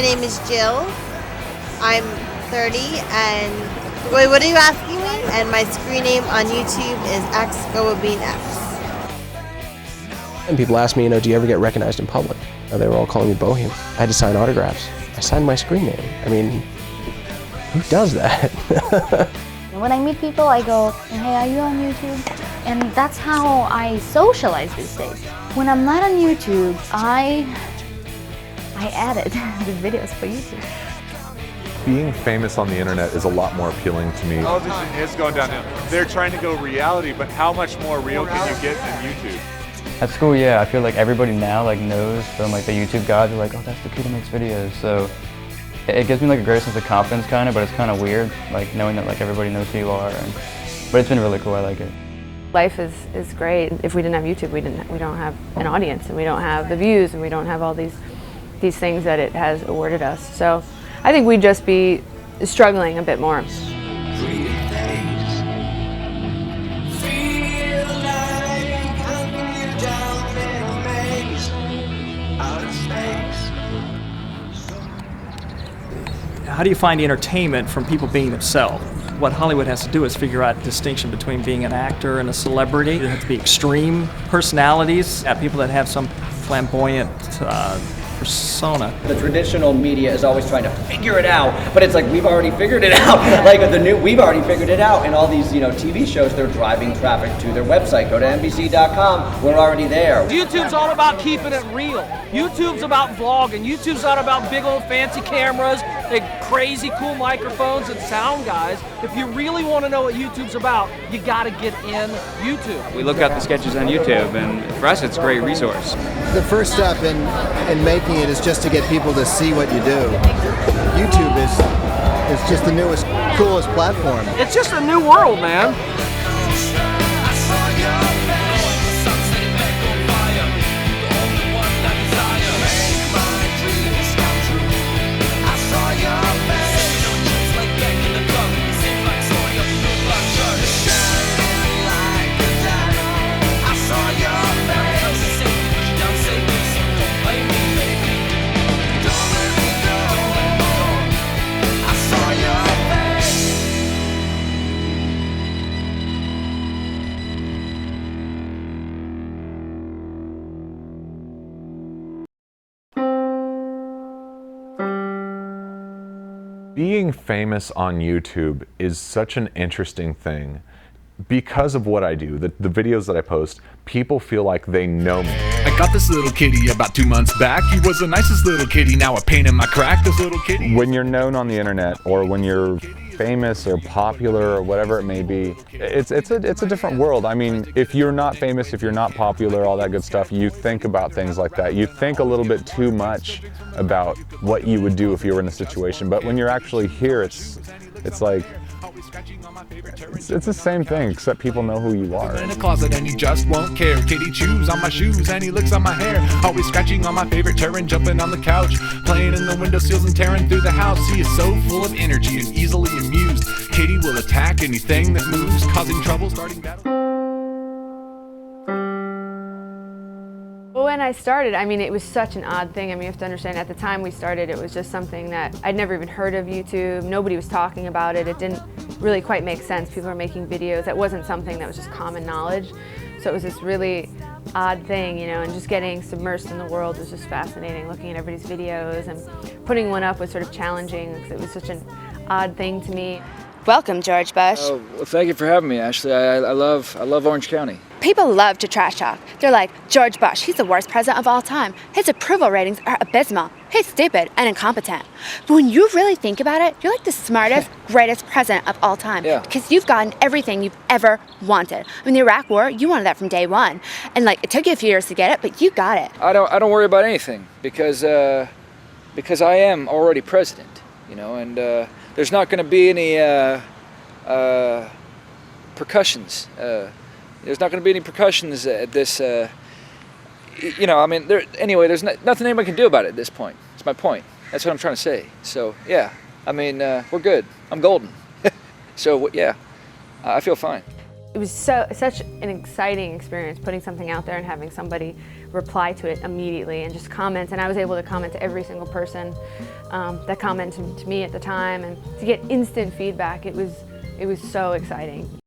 my name is Jill. I'm 30 and... Wait, what are you asking me? And my screen name on YouTube is XGobobeanx. And people ask me, do you ever get recognized in public? They were all calling me Bohem. I had to sign autographs. I signed my screen name. I mean, who does that? When I meet people, I go, hey, are you on YouTube? And that's how I socialize these days. When I'm not on YouTube, I edit the videos for YouTube. Being famous on the internet is a lot more appealing to me. Television is going downhill. They're trying to go reality, but how much more real can you get in YouTube? At school, yeah, I feel like everybody now knows from the YouTube gods. They're like, oh, that's the kid who makes videos. So it gives me a great sense of confidence, but it's kind of weird, knowing that everybody knows who you are. But it's been really cool. I like it. Life is great. If we didn't have YouTube, we don't have an audience, and we don't have the views, and we don't have all these things that it has awarded us. So I think we'd just be struggling a bit more. How do you find entertainment from people being themselves? What Hollywood has to do is figure out the distinction between being an actor and a celebrity. There have to be extreme personalities, people that have some flamboyant persona. The traditional media is always trying to figure it out, but it's we've already figured it out. We've already figured it out, and all these TV shows, they're driving traffic to their website. Go to NBC.com. We're already there. YouTube's all about keeping it real. YouTube's about vlogging. YouTube's not about big old fancy cameras, big crazy cool microphones and sound guys. If you really want to know what YouTube's about, you got to get in YouTube. We look at the sketches on YouTube, and for us, it's a great resource. The first step in making it is just to get people to see what you do. YouTube is just the newest, coolest platform. It's just a new world, man. Being famous on YouTube is such an interesting thing. Because of what I do, the videos that I post, people feel like they know me. I got this little kitty about 2 months back. He was the nicest little kitty, now a pain in my crack, this little kitty. When you're known on the internet, or when you're famous or popular or whatever it may be, it's a different world. I mean, if you're not famous, if you're not popular, all that good stuff, you think about things like that. You think a little bit too much about what you would do if you were in a situation. But when you're actually here, it's the same thing, except people know who you are. In a closet and he just won't care. Kitty chews on my shoes and he licks on my hair. Always scratching on my favorite chair and jumping on the couch, playing in the windowsills and tearing through the house. He is so full of energy and easily amused. Kitty will attack anything that moves, causing trouble, starting battle. When I started, it was such an odd thing. You have to understand, at the time we started, it was just something that I'd never even heard of YouTube. Nobody was talking about it. It didn't really quite make sense. People were making videos. That wasn't something that was just common knowledge. So it was this really odd thing, and just getting submersed in the world was just fascinating, looking at everybody's videos, and putting one up was sort of challenging because it was such an odd thing to me. Welcome, George Bush. Oh, well, thank you for having me, Ashley. I love Orange County. People love to trash talk. They're like, George Bush, he's the worst president of all time. His approval ratings are abysmal. He's stupid and incompetent. But when you really think about it, you're like the smartest, greatest president of all time. Yeah. Because you've gotten everything you've ever wanted. The Iraq War, you wanted that from day one. And it took you a few years to get it, but you got it. I don't worry about anything because I am already president, and there's not going to be any percussions. There's not going to be any percussions at this, anyway, there's nothing anyone can do about it at this point. That's my point. That's what I'm trying to say. So, yeah, we're good. I'm golden. So, yeah, I feel fine. It was such an exciting experience putting something out there and having somebody reply to it immediately and just comment. And I was able to comment to every single person that commented to me at the time, and to get instant feedback. It was so exciting.